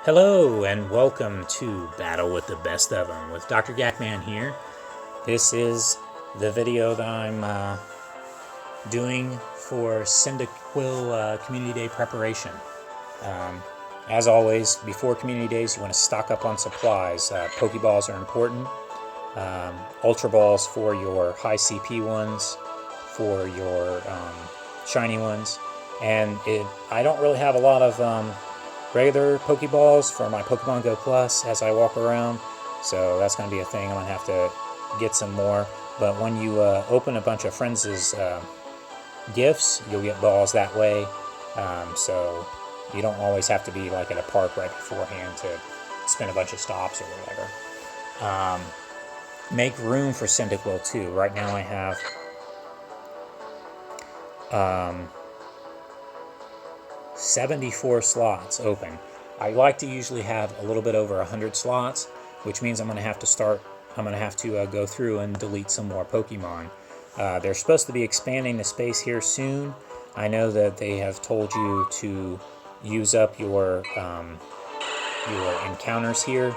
Hello and welcome to Battle with the Best of Them with Dr. Gakman here. This is the video that I'm doing for Cyndaquil Community Day preparation. As always, before Community Days, you want to stock up on supplies. Pokeballs are important. Ultra Balls for your high CP ones, for your shiny ones. And I don't really have a lot of regular Pokeballs for my Pokemon Go Plus as I walk around, so that's going to be a thing. I'm going to have to get some more. But when you open a bunch of friends' gifts, you'll get balls that way, so you don't always have to be like at a park right beforehand to spin a bunch of stops or whatever. Make room for Cyndaquil too. Right now I have 74 slots open. I like to usually have a little bit over 100 slots, which means I'm going to have to go through and delete some more Pokemon. They're supposed to be expanding the space here soon. I know that they have told you to use up your encounters here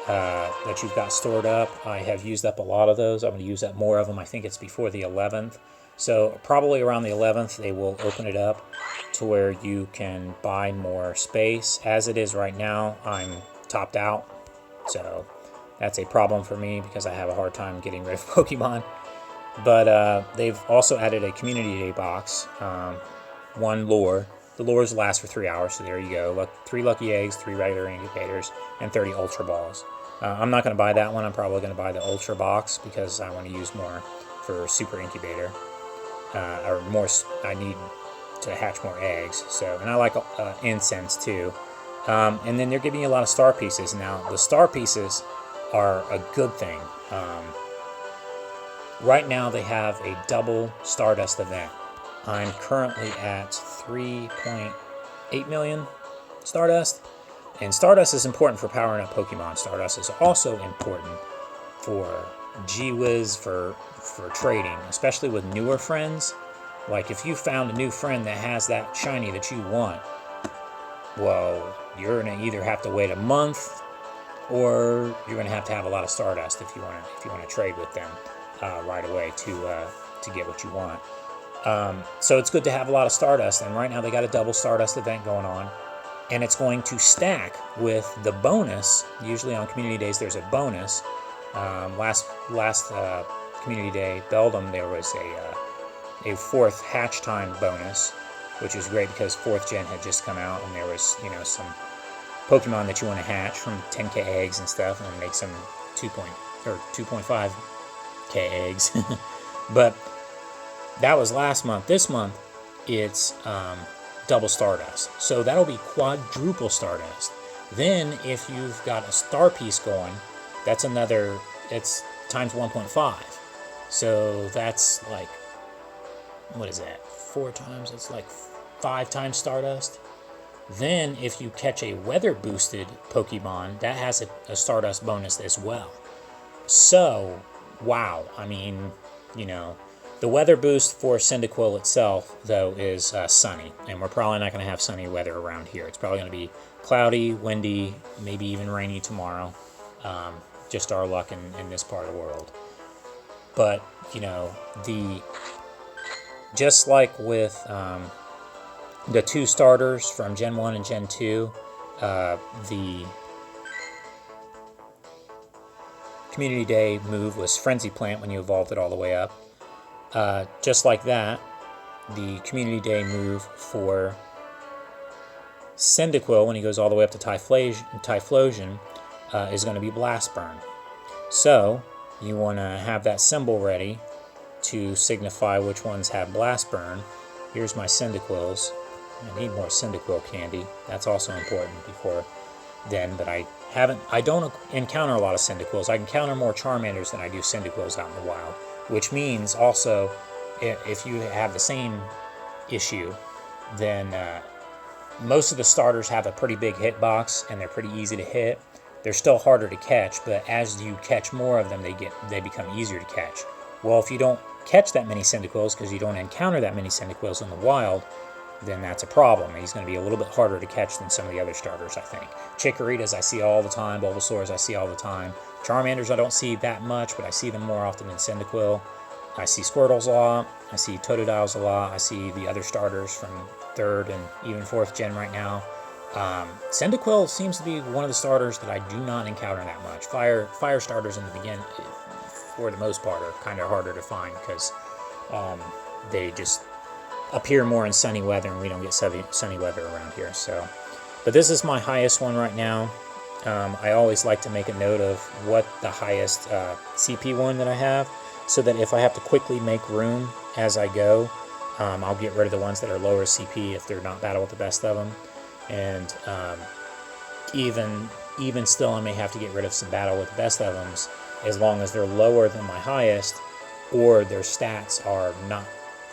that you've got stored up. I have used up a lot of those. I'm going to use up more of them. I think it's before the 11th. So probably around the 11th, they will open it up to where you can buy more space. As it is right now, I'm topped out. So that's a problem for me because I have a hard time getting rid of Pokemon. But they've also added a Community Day box, one lure. The lures last for 3 hours, so there you go. 3 lucky eggs, 3 regular incubators, and 30 Ultra Balls. I'm not going to buy that one. I'm probably going to buy the Ultra box because I want to use more for Super Incubator. Or more, I need to hatch more eggs. So, and I like incense too. And then they're giving you a lot of star pieces. Now, the star pieces are a good thing. Right now, they have a double Stardust event. I'm currently at 3.8 million Stardust. And Stardust is important for powering up Pokemon. Stardust is also important for Gee-Whiz, for trading, especially with newer friends. Like if you found a new friend that has that shiny that you want, well, you're gonna either have to wait a month, or you're gonna have a lot of Stardust if you want to trade with them right away to get what you want. So it's good to have a lot of Stardust, and right now they got a double Stardust event going on, and it's going to stack with the bonus. Usually on Community Days there's a bonus. Last Community Day, Beldum, there was a 4th hatch time bonus, which is great because 4th gen had just come out, and there was some Pokemon that you want to hatch from 10k eggs and stuff, and make some 2.5k eggs. But that was last month. This month it's double Stardust, so that'll be quadruple Stardust. Then if you've got a star piece going, that's another. It's times 1.5. So that's like, what is that? 4 times? It's like 5 times Stardust. Then if you catch a weather boosted Pokemon, that has a Stardust bonus as well. So, wow. I mean, the weather boost for Cyndaquil itself, though, is sunny. And we're probably not going to have sunny weather around here. It's probably going to be cloudy, windy, maybe even rainy tomorrow. Just our luck in this part of the world. But, just like with the 2 starters from Gen 1 and Gen 2, the Community Day move was Frenzy Plant when you evolved it all the way up. Just like that, the Community Day move for Cyndaquil when he goes all the way up to Typhlosion is going to be Blast Burn. So you want to have that symbol ready to signify which ones have Blast Burn. Here's my Cyndaquils. I need more Cyndaquil candy. That's also important before then, but I don't encounter a lot of Cyndaquils. I encounter more Charmanders than I do Cyndaquils out in the wild, which means also if you have the same issue, then most of the starters have a pretty big hitbox and they're pretty easy to hit. They're still harder to catch, but as you catch more of them, they become easier to catch. Well, if you don't catch that many Cyndaquils because you don't encounter that many Cyndaquils in the wild, then that's a problem. He's going to be a little bit harder to catch than some of the other starters, I think. Chikorita's I see all the time. Bulbasaur's I see all the time. Charmanders I don't see that much, but I see them more often than Cyndaquil. I see Squirtles a lot. I see Totodiles a lot. I see the other starters from 3rd and even 4th gen right now. Cyndaquil seems to be one of the starters that I do not encounter that much. Fire starters in the beginning, for the most part, are kind of harder to find because they just appear more in sunny weather, and we don't get sunny weather around here. So, but this is my highest one right now. I always like to make a note of what the highest CP one that I have, so that if I have to quickly make room as I go, I'll get rid of the ones that are lower CP if they're not battle with the best of them. And even still, I may have to get rid of some battle with the best of them as long as they're lower than my highest, or their stats are not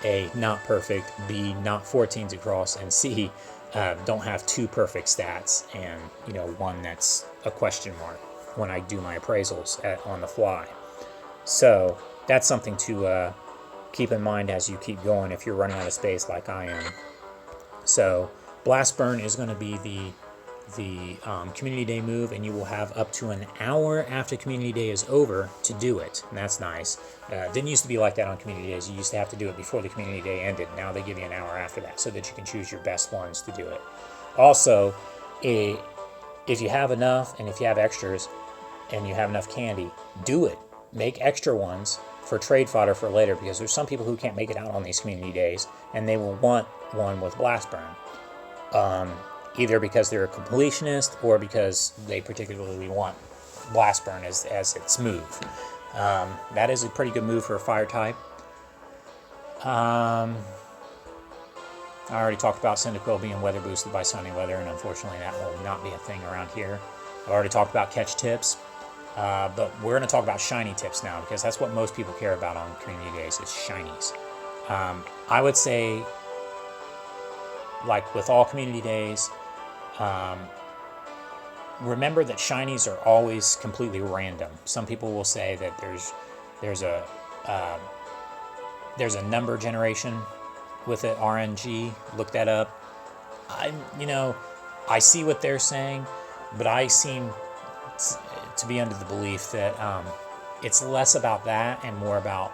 A, not perfect, B, not 14s across, and C, don't have 2 perfect stats and, you know, one that's a question mark when I do my appraisals on the fly. So that's something to keep in mind as you keep going if you're running out of space like I am. So Blast Burn is going to be the Community Day move, and you will have up to an hour after Community Day is over to do it, and that's nice. Didn't used to be like that on Community Days. You used to have to do it before the Community Day ended. Now they give you an hour after that so that you can choose your best ones to do it. Also, if you have enough and if you have extras and you have enough candy, do it. Make extra ones for trade fodder for later, because there's some people who can't make it out on these Community Days, and they will want one with Blast Burn. Either because they're a completionist or because they particularly want Blast Burn as its move. That is a pretty good move for a fire type. I already talked about Cyndaquil being weather boosted by sunny weather, and unfortunately that will not be a thing around here. I've already talked about catch tips, but we're going to talk about shiny tips now, because that's what most people care about on Community Days is shinies. I would say, like with all Community Days, remember that shinies are always completely random. Some people will say that there's a number generation with it, RNG. Look that up. I see what they're saying, but I seem to be under the belief that it's less about that and more about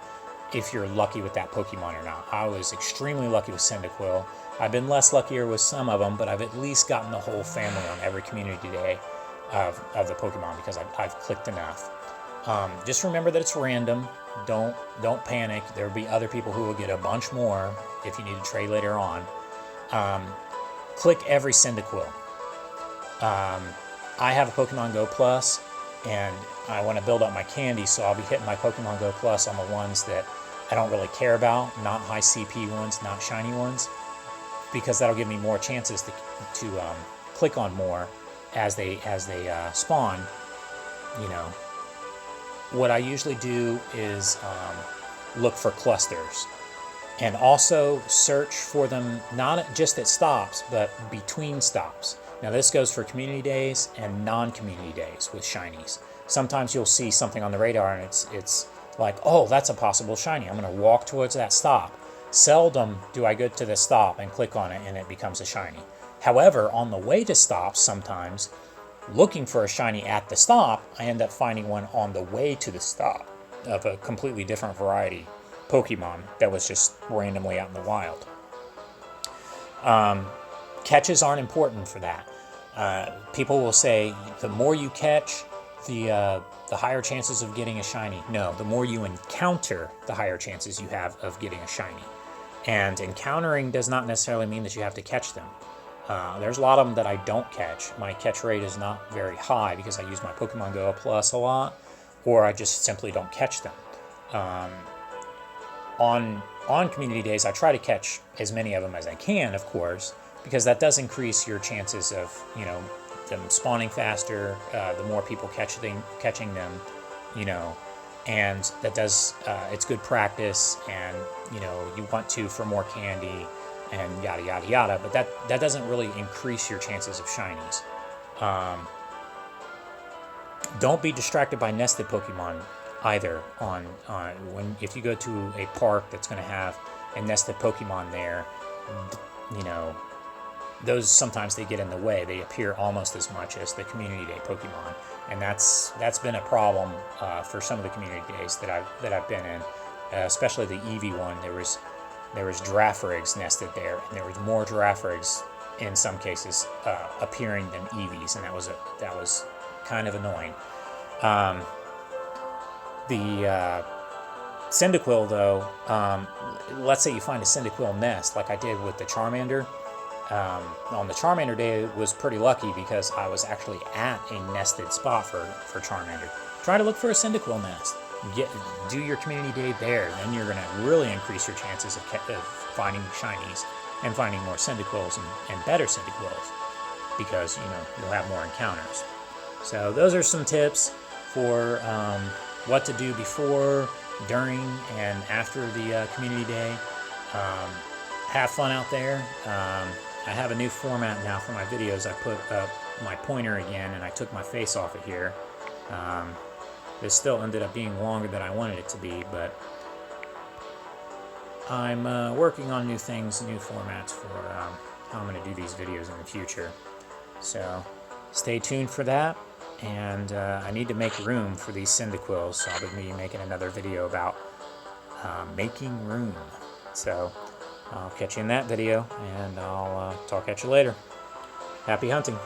if you're lucky with that Pokemon or not. I was extremely lucky with Cyndaquil. I've been less luckier with some of them, but I've at least gotten the whole family on every Community Day of the Pokemon because I've clicked enough. Just remember that it's random. Don't panic. There'll be other people who will get a bunch more if you need to trade later on. Click every Cyndaquil. I have a Pokemon Go Plus, and I want to build up my candy, so I'll be hitting my Pokemon Go Plus on the ones that I don't really care about, not high CP ones, not shiny ones, because that'll give me more chances to click on more as they spawn. What I usually do is look for clusters, and also search for them not just at stops, but between stops. Now this goes for Community Days and non-Community Days with shinies. Sometimes you'll see something on the radar and it's like, oh, that's a possible shiny. I'm going to walk towards that stop. Seldom do I go to the stop and click on it and it becomes a shiny. However, on the way to stops, sometimes looking for a shiny at the stop, I end up finding one on the way to the stop of a completely different variety Pokemon that was just randomly out in the wild. Catches aren't important for that. People will say the more you catch, the higher chances of getting a shiny. No, the more you encounter, the higher chances you have of getting a shiny. And encountering does not necessarily mean that you have to catch them. There's a lot of them that I don't catch. My catch rate is not very high because I use my Pokemon Go Plus a lot, or I just simply don't catch them. On Community Days, I try to catch as many of them as I can, of course, because that does increase your chances of, them spawning faster, the more people catching them, and that does, it's good practice, and, you want to for more candy, and yada, yada, yada, but that doesn't really increase your chances of shinies. Don't be distracted by nested Pokemon either if you go to a park that's going to have a nested Pokemon there. you know, those sometimes they get in the way. They appear almost as much as the community day Pokemon, and that's been a problem for some of the community days that I've been in, especially the Eevee one. There was Giraffarigs nested there, and there was more Giraffarigs in some cases appearing than Eevees, and that was kind of annoying. The Cyndaquil, though, let's say you find a Cyndaquil nest, like I did with the Charmander. On the Charmander day, it was pretty lucky because I was actually at a nested spot for Charmander. Try to look for a Cyndaquil nest. Do your community day there. Then you're going to really increase your chances of finding shinies and finding more Cyndaquils and better Cyndaquils, because you'll have more encounters. So those are some tips for what to do before, during, and after the community day. Have fun out there. I have a new format now for my videos. I put up my pointer again, and I took my face off it here. This still ended up being longer than I wanted it to be, but I'm working on new things, new formats for how I'm going to do these videos in the future. So stay tuned for that. And I need to make room for these Cyndaquils, so I'll be making another video about making room. So I'll catch you in that video, and I'll talk at you later. Happy hunting!